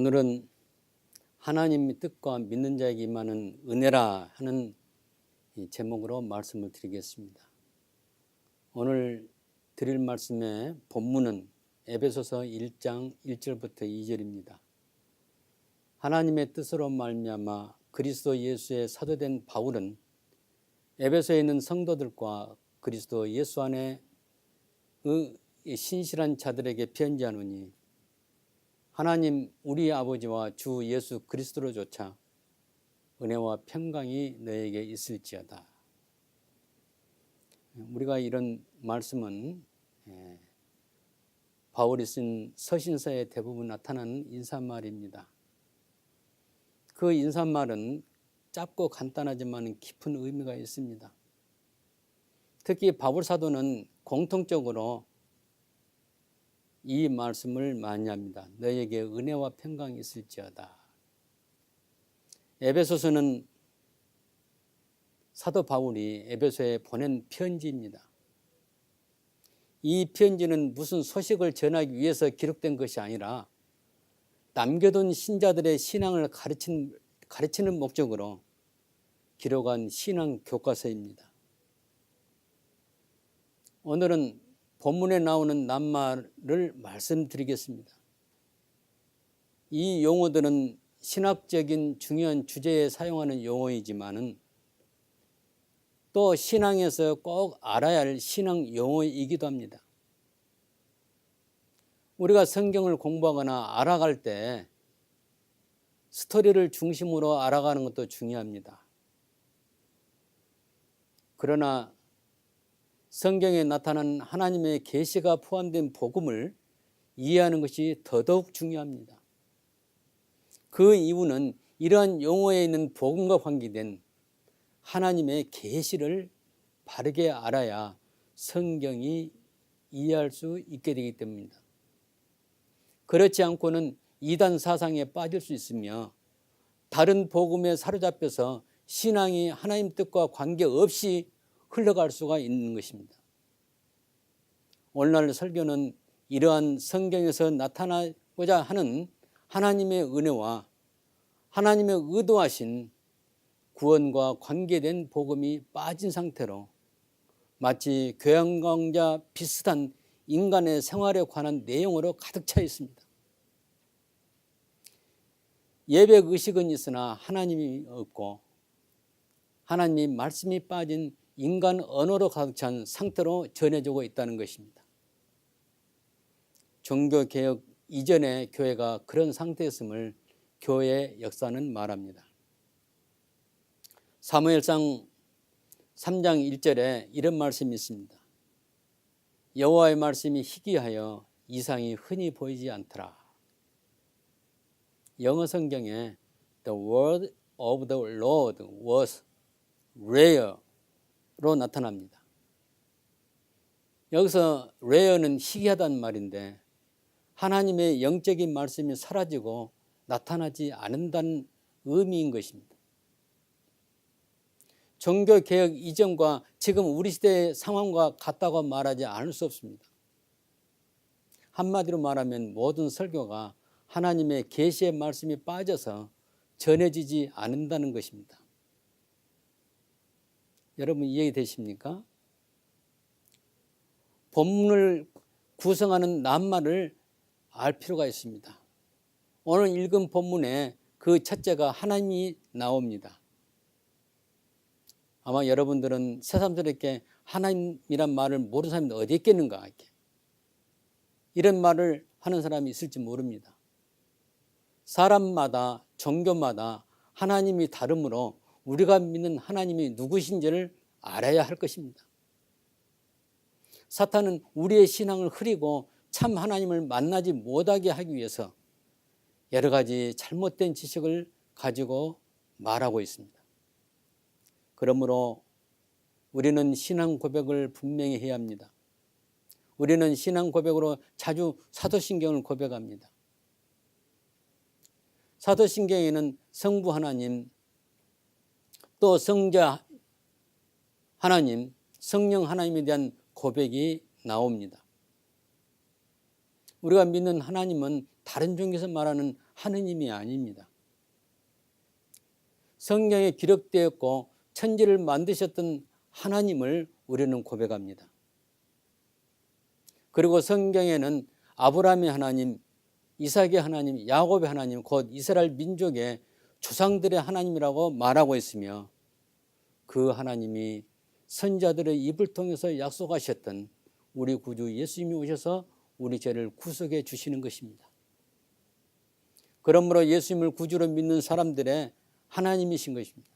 오늘은 하나님의 뜻과 믿는 자에게 임하는 은혜라 하는 이 제목으로 말씀을 드리겠습니다. 오늘 드릴 말씀의 본문은 에베소서 1장 1절부터 2절입니다. 하나님의 뜻으로 말미암아 그리스도 예수의 사도된 바울은 에베소에 있는 성도들과 그리스도 예수 안에 신실한 자들에게 편지하노니 하나님 우리 아버지와 주 예수 그리스도로조차 은혜와 평강이 너에게 있을지어다. 우리가 이런 말씀은 바울이 쓴 서신서에 대부분 나타나는 인사말입니다. 그 인사말은 짧고 간단하지만 깊은 의미가 있습니다. 특히 바울 사도는 공통적으로 이 말씀을 많이 합니다. 너에게 은혜와 평강이 있을지어다. 에베소서는 사도 바울이 에베소에 보낸 편지입니다. 이 편지는 무슨 소식을 전하기 위해서 기록된 것이 아니라 남겨둔 신자들의 신앙을 가르치는 목적으로 기록한 신앙 교과서입니다. 오늘은 본문에 나오는 낱말을 말씀드리겠습니다. 이 용어들은 신학적인 중요한 주제에 사용하는 용어이지만은 또 신앙에서 꼭 알아야 할 신앙 용어이기도 합니다. 우리가 성경을 공부하거나 알아갈 때 스토리를 중심으로 알아가는 것도 중요합니다. 그러나 성경에 나타난 하나님의 계시가 포함된 복음을 이해하는 것이 더더욱 중요합니다. 그 이유는 이러한 용어에 있는 복음과 관계된 하나님의 계시를 바르게 알아야 성경이 이해할 수 있게 되기 때문입니다. 그렇지 않고는 이단 사상에 빠질 수 있으며 다른 복음에 사로잡혀서 신앙이 하나님 뜻과 관계없이 흘러갈 수가 있는 것입니다. 오늘날 설교는 이러한 성경에서 나타나고자 하는 하나님의 은혜와 하나님의 의도하신 구원과 관계된 복음이 빠진 상태로 마치 교양 강좌 비슷한 인간의 생활에 관한 내용으로 가득 차 있습니다. 예배 의식은 있으나 하나님이 없고 하나님의 말씀이 빠진 인간 언어로 가득 찬 상태로 전해지고 있다는 것입니다. 종교개혁 이전의 교회가 그런 상태였음을 교회의 역사는 말합니다. 사무엘상 3장 1절에 이런 말씀이 있습니다. 여호와의 말씀이 희귀하여 이상이 흔히 보이지 않더라. 영어 성경에 The word of the Lord was rare 로 나타납니다. 여기서 rare는 희귀하다는 말인데 하나님의 영적인 말씀이 사라지고 나타나지 않는다는 의미인 것입니다. 종교개혁 이전과 지금 우리 시대의 상황과 같다고 말하지 않을 수 없습니다. 한마디로 말하면 모든 설교가 하나님의 계시의 말씀이 빠져서 전해지지 않는다는 것입니다. 여러분 이해되십니까? 본문을 구성하는 낱말을 알 필요가 있습니다. 오늘 읽은 본문에 그 첫째가 하나님이 나옵니다. 아마 여러분들은 새삼스럽게 하나님이란 말을 모르는 사람이 어디 있겠는가 이렇게. 이런 말을 하는 사람이 있을지 모릅니다. 사람마다 종교마다 하나님이 다르므로 우리가 믿는 하나님이 누구신지를 알아야 할 것입니다. 사탄은 우리의 신앙을 흐리고 참 하나님을 만나지 못하게 하기 위해서 여러 가지 잘못된 지식을 가지고 말하고 있습니다. 그러므로 우리는 신앙 고백을 분명히 해야 합니다. 우리는 신앙 고백으로 자주 사도신경을 고백합니다. 사도신경에는 성부 하나님, 또 성자 하나님, 성령 하나님에 대한 고백이 나옵니다. 우리가 믿는 하나님은 다른 종에서 말하는 하느님이 아닙니다. 성경에 기록되었고 천지를 만드셨던 하나님을 우리는 고백합니다. 그리고 성경에는 아브라함의 하나님, 이삭의 하나님, 야곱의 하나님, 곧 이스라엘 민족의 조상들의 하나님이라고 말하고 있으며 그 하나님이 선자들의 입을 통해서 약속하셨던 우리 구주 예수님이 오셔서 우리 죄를 구속해 주시는 것입니다. 그러므로 예수님을 구주로 믿는 사람들의 하나님이신 것입니다.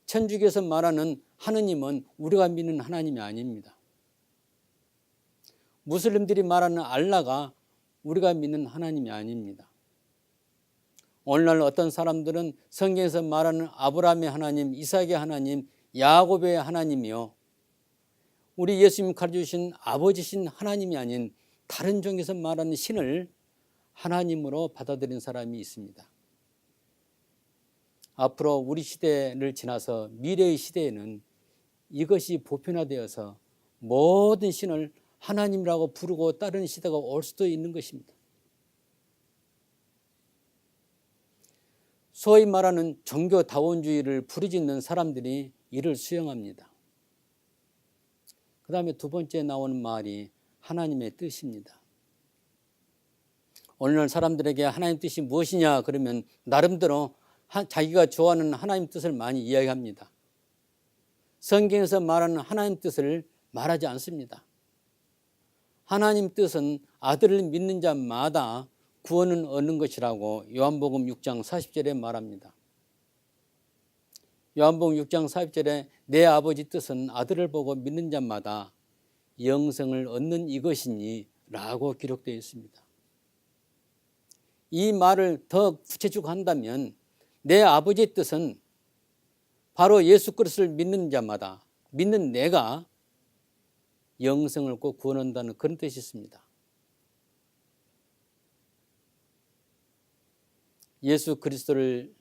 천주교에서 말하는 하느님은 우리가 믿는 하나님이 아닙니다. 무슬림들이 말하는 알라가 우리가 믿는 하나님이 아닙니다. 오늘날 어떤 사람들은 성경에서 말하는 아브라함의 하나님, 이삭의 하나님, 야곱의 하나님이요, 우리 예수님 가르쳐주신 아버지신 하나님이 아닌 다른 종에서 말하는 신을 하나님으로 받아들인 사람이 있습니다. 앞으로 우리 시대를 지나서 미래의 시대에는 이것이 보편화되어서 모든 신을 하나님이라고 부르고 따르는 시대가 올 수도 있는 것입니다. 소위 말하는 종교다원주의를 부르짖는 사람들이 이를 수용합니다. 그 다음에 두 번째 나오는 말이 하나님의 뜻입니다. 오늘날 사람들에게 하나님 뜻이 무엇이냐 그러면 나름대로 자기가 좋아하는 하나님 뜻을 많이 이야기합니다. 성경에서 말하는 하나님 뜻을 말하지 않습니다. 하나님 뜻은 아들을 믿는 자마다 구원은 얻는 것이라고 요한복음 6장 40절에 말합니다. 요한복음 6장 40절에 내 아버지 뜻은 아들을 보고 믿는 자마다 영생을 얻는 이것이니 라고 기록되어 있습니다. 이 말을 더 구체적으로 한다면 내 아버지의 뜻은 바로 예수 그리스도를 믿는 자마다, 믿는 내가 영생을 꼭 구원한다는 그런 뜻이 있습니다. 예수 그리스도를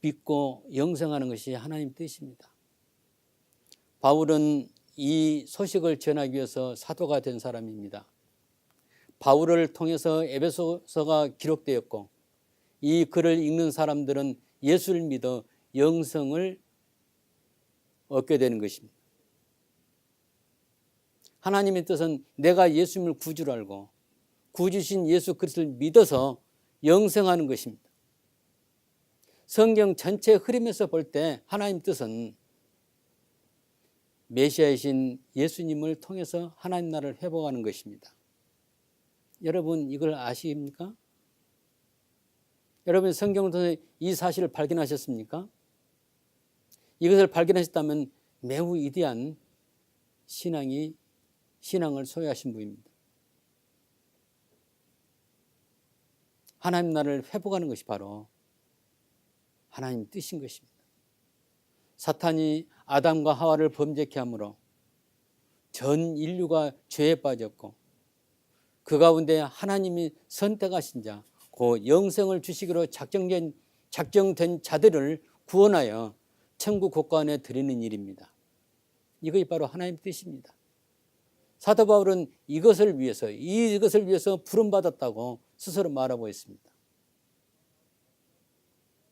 믿고 영생하는 것이 하나님 뜻입니다. 바울은 이 소식을 전하기 위해서 사도가 된 사람입니다. 바울을 통해서 에베소서가 기록되었고 이 글을 읽는 사람들은 예수를 믿어 영생을 얻게 되는 것입니다. 하나님의 뜻은 내가 예수님을 구주로 알고 구주신 예수 그리스도를 믿어서 영생하는 것입니다. 성경 전체 흐름에서 볼 때 하나님 뜻은 메시아이신 예수님을 통해서 하나님 나라를 회복하는 것입니다. 여러분 이걸 아십니까? 여러분 성경을 통해 이 사실을 발견하셨습니까? 이것을 발견하셨다면 매우 위대한 신앙을 소유하신 분입니다. 하나님 나라를 회복하는 것이 바로 하나님 뜻인 것입니다. 사탄이 아담과 하와를 범죄케 함으로 전 인류가 죄에 빠졌고 그 가운데 하나님이 선택하신 자, 그 영생을 주시기로 작정된 자들을 구원하여 천국 곳간에 드리는 일입니다. 이것이 바로 하나님 뜻입니다. 사도 바울은 이것을 위해서 부름받았다고 스스로 말하고 있습니다.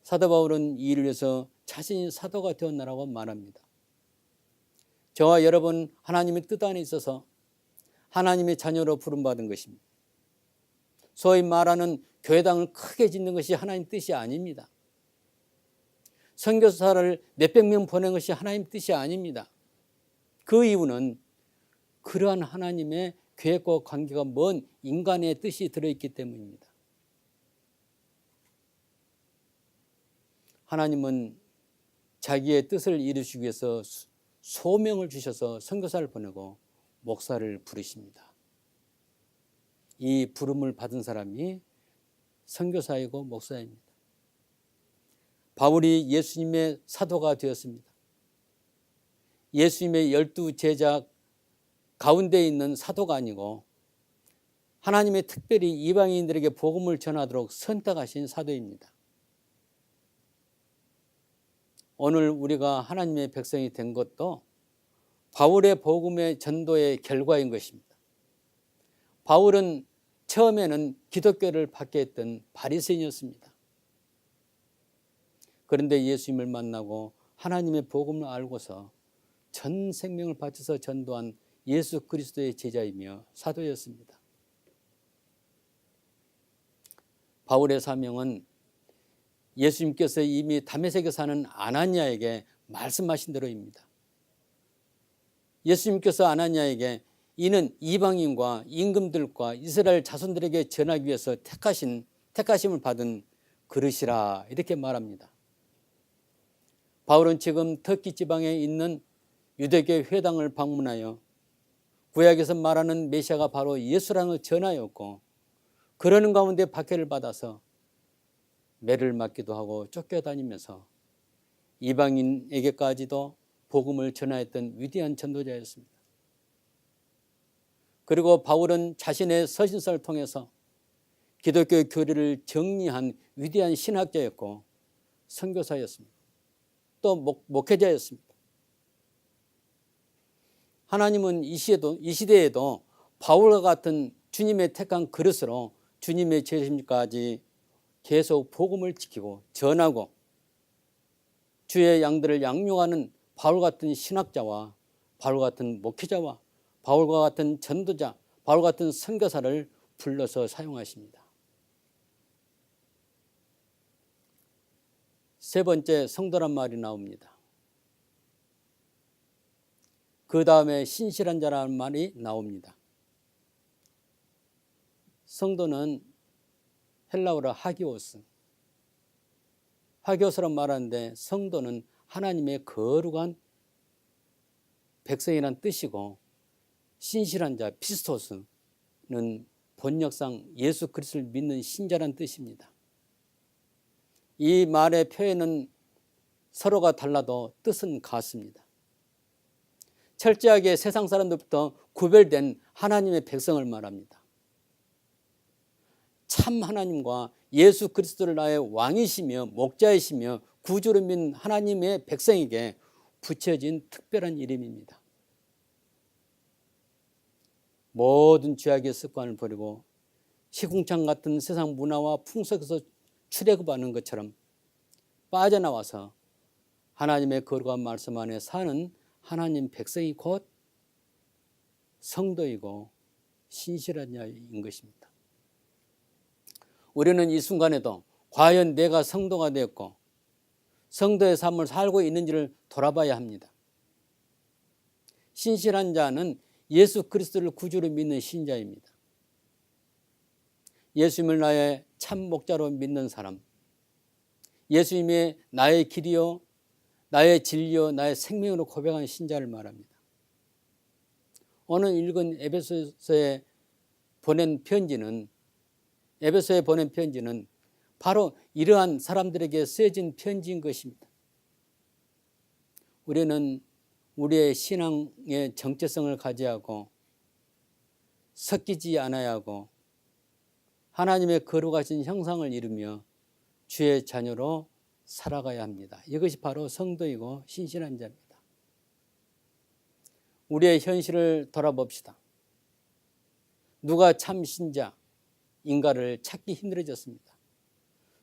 사도 바울은 이 일을 위해서 자신이 사도가 되었나라고 말합니다. 저와 여러분 하나님의 뜻 안에 있어서 하나님의 자녀로 부름받은 것입니다. 소위 말하는 교회당을 크게 짓는 것이 하나님 뜻이 아닙니다. 선교사를 몇백 명 보낸 것이 하나님 뜻이 아닙니다. 그 이유는 그러한 하나님의 계획과 관계가 먼 인간의 뜻이 들어있기 때문입니다. 하나님은 자기의 뜻을 이루시기 위해서 소명을 주셔서 선교사를 보내고 목사를 부르십니다. 이 부름을 받은 사람이 선교사이고 목사입니다. 바울이 예수님의 사도가 되었습니다. 예수님의 12 제자 가운데 있는 사도가 아니고 하나님의 특별히 이방인들에게 복음을 전하도록 선택하신 사도입니다. 오늘 우리가 하나님의 백성이 된 것도 바울의 복음의 전도의 결과인 것입니다. 바울은 처음에는 기독교를 받게 했던 바리새인이었습니다. 그런데 예수님을 만나고 하나님의 복음을 알고서 전 생명을 바쳐서 전도한 예수 그리스도의 제자이며 사도였습니다. 바울의 사명은 예수님께서 이미 다메섹에 사는 아나니아에게 말씀하신 대로입니다. 예수님께서 아나니아에게 이는 이방인과 임금들과 이스라엘 자손들에게 전하기 위해서 택하심을 받은 그릇이라 이렇게 말합니다. 바울은 지금 터키 지방에 있는 유대교 회당을 방문하여 구약에서 말하는 메시아가 바로 예수라는 걸 전하였고, 그러는 가운데 박해를 받아서 매를 맞기도 하고 쫓겨다니면서 이방인에게까지도 복음을 전하였던 위대한 전도자였습니다. 그리고 바울은 자신의 서신서를 통해서 기독교의 교리를 정리한 위대한 신학자였고 선교사였습니다. 또 목회자였습니다. 하나님은 이 시대에도 바울과 같은 주님의 택한 그릇으로 주님의 재림까지 계속 복음을 지키고 전하고 주의 양들을 양육하는 바울 같은 신학자와 바울 같은 목회자와 바울과 같은 전도자, 바울 같은 선교사를 불러서 사용하십니다. 세 번째, 성도란 말이 나옵니다. 그 다음에 신실한 자라는 말이 나옵니다. 성도는 헬라어로 하기오스, 하기오스란 말하는데 성도는 하나님의 거룩한 백성이란 뜻이고, 신실한 자 피스토스는 번역상 예수 그리스도를 믿는 신자란 뜻입니다. 이 말의 표현은 서로가 달라도 뜻은 같습니다. 철저하게 세상 사람들부터 구별된 하나님의 백성을 말합니다. 참 하나님과 예수 그리스도를 나의 왕이시며 목자이시며 구주로 믿는 하나님의 백성에게 붙여진 특별한 이름입니다. 모든 죄악의 습관을 버리고 시궁창 같은 세상 문화와 풍속에서 출애굽하는 것처럼 빠져나와서 하나님의 거룩한 말씀 안에 사는 하나님 백성이 곧 성도이고 신실한 자인 것입니다. 우리는 이 순간에도 과연 내가 성도가 되었고 성도의 삶을 살고 있는지를 돌아봐야 합니다. 신실한 자는 예수 그리스도를 구주로 믿는 신자입니다. 예수님을 나의 참 목자로 믿는 사람, 예수님의 나의 길이요 나의 진리요 나의 생명으로 고백하는 신자를 말합니다. 오늘 읽은 에베소에 보낸 편지는 바로 이러한 사람들에게 쓰여진 편지인 것입니다. 우리는 우리의 신앙의 정체성을 가져야 하고 섞이지 않아야 하고 하나님의 거룩하신 형상을 이루며 주의 자녀로 살아가야 합니다. 이것이 바로 성도이고 신실한 자입니다. 우리의 현실을 돌아봅시다. 누가 참 신자인가를 찾기 힘들어졌습니다.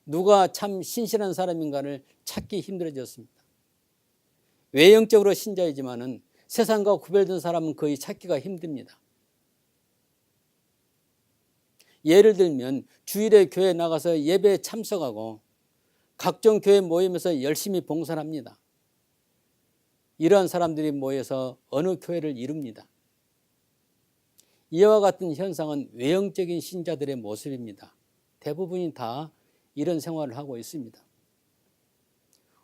누가 참 신실한 사람인가를 찾기 힘들어졌습니다. 외형적으로 신자이지만은 세상과 구별된 사람은 거의 찾기가 힘듭니다. 예를 들면 주일에 교회에 나가서 예배에 참석하고 각종 교회 모임에서 열심히 봉사를 합니다. 이러한 사람들이 모여서 어느 교회를 이룹니다. 이와 같은 현상은 외형적인 신자들의 모습입니다. 대부분이 다 이런 생활을 하고 있습니다.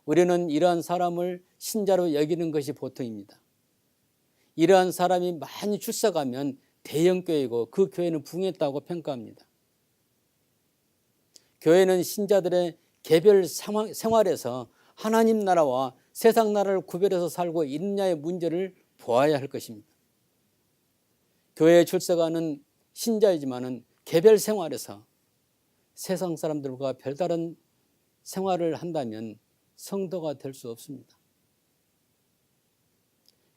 우리는 이러한 사람을 신자로 여기는 것이 보통입니다. 이러한 사람이 많이 출석하면 대형교회이고 그 교회는 붕했다고 평가합니다. 교회는 신자들의 개별 생활에서 하나님 나라와 세상 나라를 구별해서 살고 있느냐의 문제를 보아야 할 것입니다. 교회에 출석하는 신자이지만은 개별 생활에서 세상 사람들과 별다른 생활을 한다면 성도가 될 수 없습니다.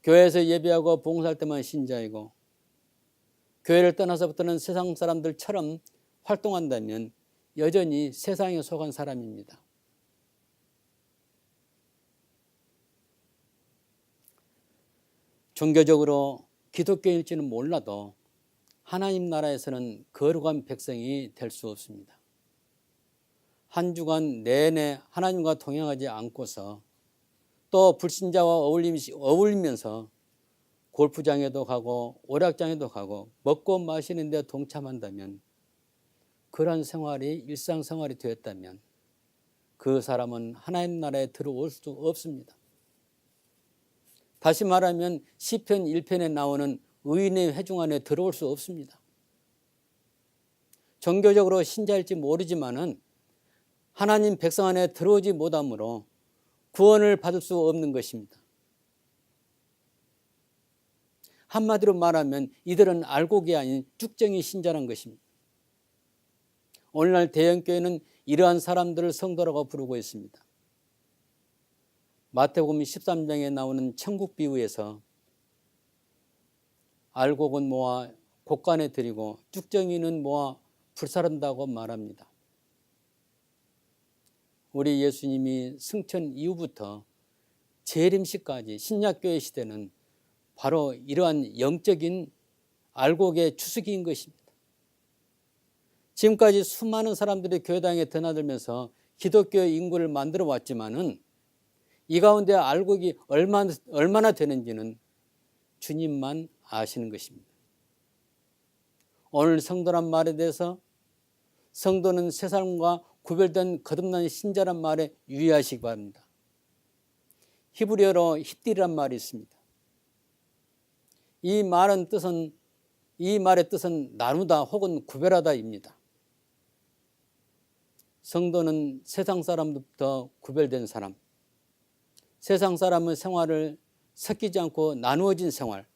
교회에서 예배하고 봉사할 때만 신자이고 교회를 떠나서부터는 세상 사람들처럼 활동한다면 여전히 세상에 속한 사람입니다. 종교적으로 기독교일지는 몰라도 하나님 나라에서는 거룩한 백성이 될 수 없습니다. 한 주간 내내 하나님과 동행하지 않고서 또 불신자와 어울리면서 골프장에도 가고 오락장에도 가고 먹고 마시는 데 동참한다면, 그런 생활이 일상생활이 되었다면 그 사람은 하나님 나라에 들어올 수 없습니다. 다시 말하면 시편 1편에 나오는 의인의 회중 안에 들어올 수 없습니다. 종교적으로 신자일지 모르지만은 하나님 백성 안에 들어오지 못하므로 구원을 받을 수 없는 것입니다. 한마디로 말하면 이들은 알곡이 아닌 쭉정이 신자란 것입니다. 오늘날 대형교회는 이러한 사람들을 성도라고 부르고 있습니다. 마태복음 13장에 나오는 천국 비유에서 알곡은 모아 곡간에 들이고 쭉정이는 모아 불사른다고 말합니다. 우리 예수님이 승천 이후부터 재림시까지 신약교회 시대는 바로 이러한 영적인 알곡의 추수기인 것입니다. 지금까지 수많은 사람들이 교회당에 드나들면서 기독교의 인구를 만들어 왔지만은 이 가운데 알곡이 얼마나 되는지는 주님만 아시는 것입니다. 오늘 성도란 말에 대해서 성도는 세상과 구별된 거듭난 신자란 말에 유의하시기 바랍니다. 히브리어로 히띠란 말이 있습니다. 이 말의 뜻은 나누다 혹은 구별하다입니다. 성도는 세상 사람들부터 구별된 사람, 세상 사람의 생활을 섞이지 않고 나누어진 생활,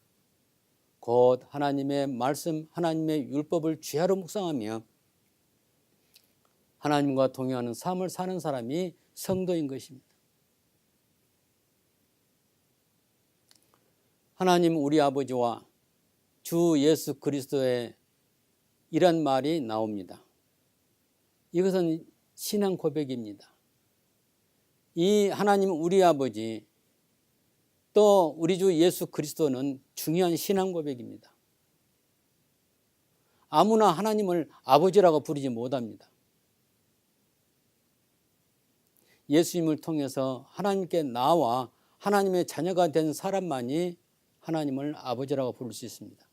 곧 하나님의 말씀, 하나님의 율법을 주야로 묵상하며 하나님과 동행하는 삶을 사는 사람이 성도인 것입니다. 하나님 우리 아버지와 주 예수 그리스도의 이런 말이 나옵니다. 이것은 신앙 고백입니다. 이 하나님 우리 아버지 또 우리 주 예수 그리스도는 중요한 신앙 고백입니다. 아무나 하나님을 아버지라고 부르지 못합니다. 예수님을 통해서 하나님께 나와 하나님의 자녀가 된 사람만이 하나님을 아버지라고 부를 수 있습니다.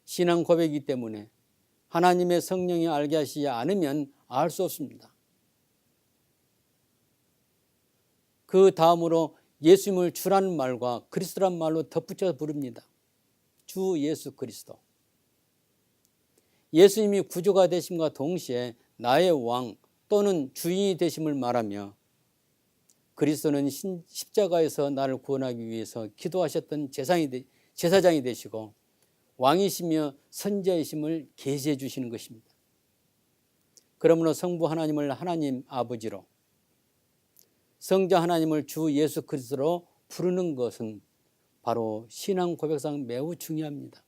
신앙 고백이기 때문에 하나님의 성령이 알게 하시지 않으면 알 수 없습니다. 그 다음으로 예수님을 주라는 말과 그리스도란 말로 덧붙여 부릅니다. 주 예수 그리스도. 예수님이 구주가 되심과 동시에 나의 왕 또는 주인이 되심을 말하며 그리스도는 십자가에서 나를 구원하기 위해서 기도하셨던 제사장이 되시고 왕이시며 선지자이심을 계시해 주시는 것입니다. 그러므로 성부 하나님을 하나님 아버지로, 성자 하나님을 주 예수 그리스도로 부르는 것은 바로 신앙 고백상 매우 중요합니다.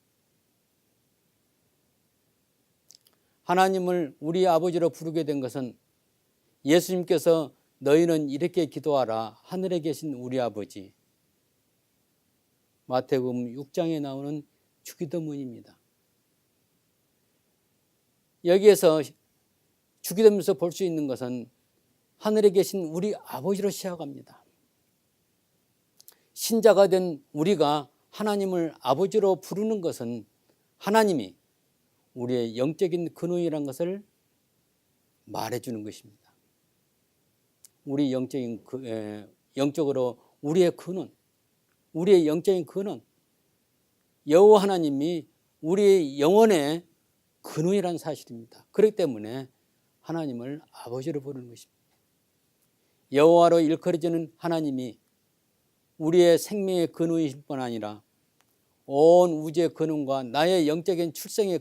하나님을 우리 아버지로 부르게 된 것은 예수님께서 너희는 이렇게 기도하라 하늘에 계신 우리 아버지, 마태복음 6장에 나오는 주기도문입니다. 여기에서 주기도문에서 볼 수 있는 것은 하늘에 계신 우리 아버지로 시작합니다. 신자가 된 우리가 하나님을 아버지로 부르는 것은 하나님이 우리의 영적인 근원이라는 것을 말해주는 것입니다. 우리 영적으로 우리의 근원, 우리의 영적인 근원, 여호와 하나님이 우리의 영혼의 근원이라는 사실입니다. 그렇기 때문에 하나님을 아버지로 부르는 것입니다. 여호와로 일컬어지는 하나님이 우리의 생명의 근원이실 뿐 아니라 온 우주의 근원과 나의 영적인 출생의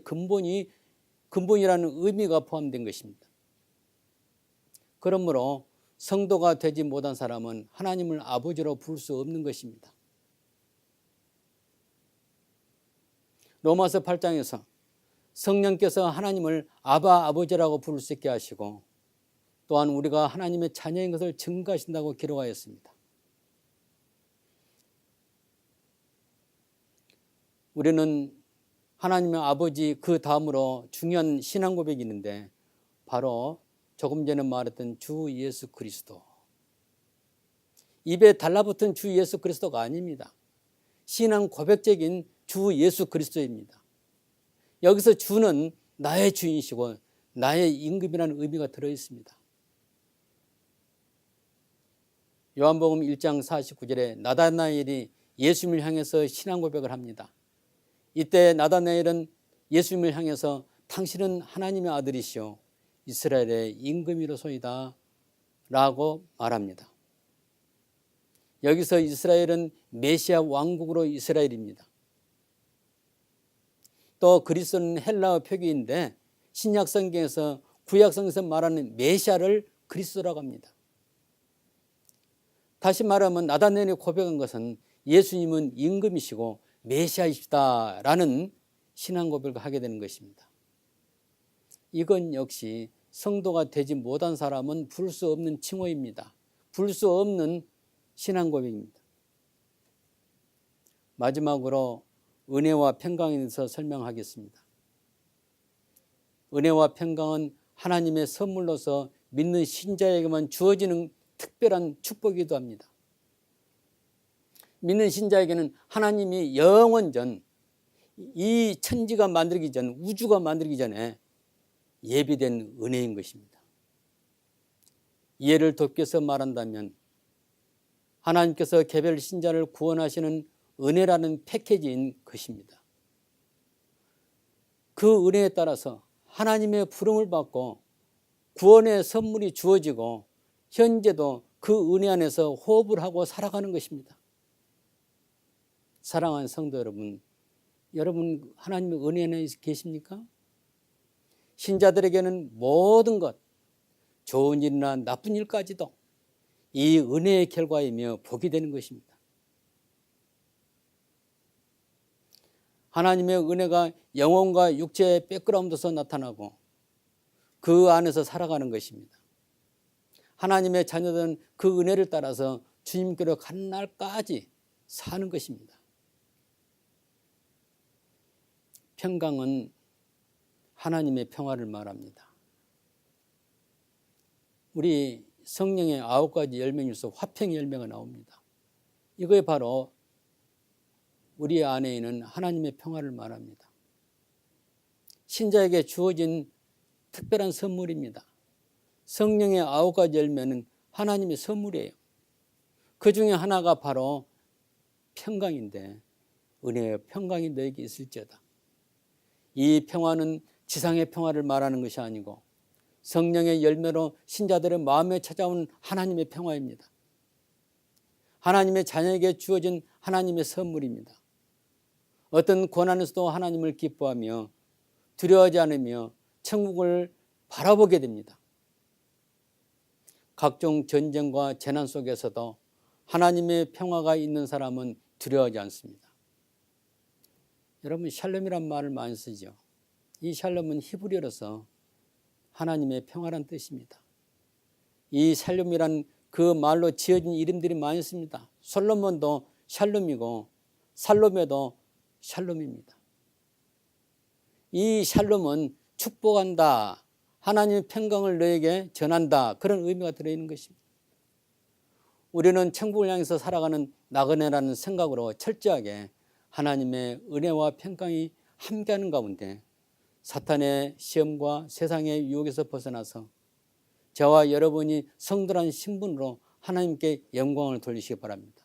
근본이라는 의미가 포함된 것입니다. 그러므로 성도가 되지 못한 사람은 하나님을 아버지로 부를 수 없는 것입니다. 로마서 8장에서 성령께서 하나님을 아바 아버지라고 부를 수 있게 하시고 또한 우리가 하나님의 자녀인 것을 증거하신다고 기록하였습니다. 우리는 하나님의 아버지 그 다음으로 중요한 신앙 고백이 있는데 바로 조금 전에 말했던 주 예수 그리스도. 입에 달라붙은 주 예수 그리스도가 아닙니다. 신앙 고백적인 주 예수 그리스도입니다. 여기서 주는 나의 주인이시고 나의 임금이라는 의미가 들어있습니다. 요한복음 1장 49절에 나다나엘이 예수님을 향해서 신앙 고백을 합니다. 이때 나다나엘은 예수님을 향해서 당신은 하나님의 아들이시오 이스라엘의 임금이로소이다 라고 말합니다. 여기서 이스라엘은 메시아 왕국으로 이스라엘입니다. 또 그리스도는 헬라어 표기인데 신약 성경에서 구약 성경에서 말하는 메시아를 그리스도라고 합니다. 다시 말하면 나다나엘이 고백한 것은 예수님은 임금이시고 메시아이시다라는 신앙 고백을 하게 되는 것입니다. 이건 역시 성도가 되지 못한 사람은 부를 수 없는 칭호입니다. 부를 수 없는 신앙 고백입니다. 마지막으로 은혜와 평강에 대해서 설명하겠습니다. 은혜와 평강은 하나님의 선물로서 믿는 신자에게만 주어지는 특별한 축복이기도 합니다. 믿는 신자에게는 하나님이 영원 전, 이 천지가 만들기 전, 우주가 만들기 전에 예비된 은혜인 것입니다. 이해를 돕게서 말한다면 하나님께서 개별 신자를 구원하시는 은혜라는 패키지인 것입니다. 그 은혜에 따라서 하나님의 부름을 받고 구원의 선물이 주어지고 현재도 그 은혜 안에서 호흡을 하고 살아가는 것입니다. 사랑하는 성도 여러분, 여러분 하나님의 은혜 안에 계십니까? 신자들에게는 모든 것, 좋은 일이나 나쁜 일까지도 이 은혜의 결과이며 복이 되는 것입니다. 하나님의 은혜가 영혼과 육체의 백그라운드에서 나타나고 그 안에서 살아가는 것입니다. 하나님의 자녀들은 그 은혜를 따라서 주님께로 가는 날까지 사는 것입니다. 평강은 하나님의 평화를 말합니다. 우리 성령의 9가지 열매 중에서 화평 열매가 나옵니다. 이거에 바로 우리 안에 있는 하나님의 평화를 말합니다. 신자에게 주어진 특별한 선물입니다. 성령의 9가지 열매는 하나님의 선물이에요. 그 중에 하나가 바로 평강인데 은혜의 평강이 너에게 있을지어다. 이 평화는 지상의 평화를 말하는 것이 아니고 성령의 열매로 신자들의 마음에 찾아온 하나님의 평화입니다. 하나님의 자녀에게 주어진 하나님의 선물입니다. 어떤 고난에서도 하나님을 기뻐하며 두려워하지 않으며 천국을 바라보게 됩니다. 각종 전쟁과 재난 속에서도 하나님의 평화가 있는 사람은 두려워하지 않습니다. 여러분 샬롬이란 말을 많이 쓰죠. 이 샬롬은 히브리어로서 하나님의 평화란 뜻입니다. 이 샬롬이란 그 말로 지어진 이름들이 많이 있습니다. 솔로몬도 샬롬이고 살롬에도 샬롬입니다. 이 샬롬은 축복한다, 하나님의 평강을 너에게 전한다, 그런 의미가 들어있는 것입니다. 우리는 천국을 향해서 살아가는 나그네라는 생각으로 철저하게 하나님의 은혜와 평강이 함께하는 가운데 사탄의 시험과 세상의 유혹에서 벗어나서 저와 여러분이 성도라는 신분으로 하나님께 영광을 돌리시기 바랍니다.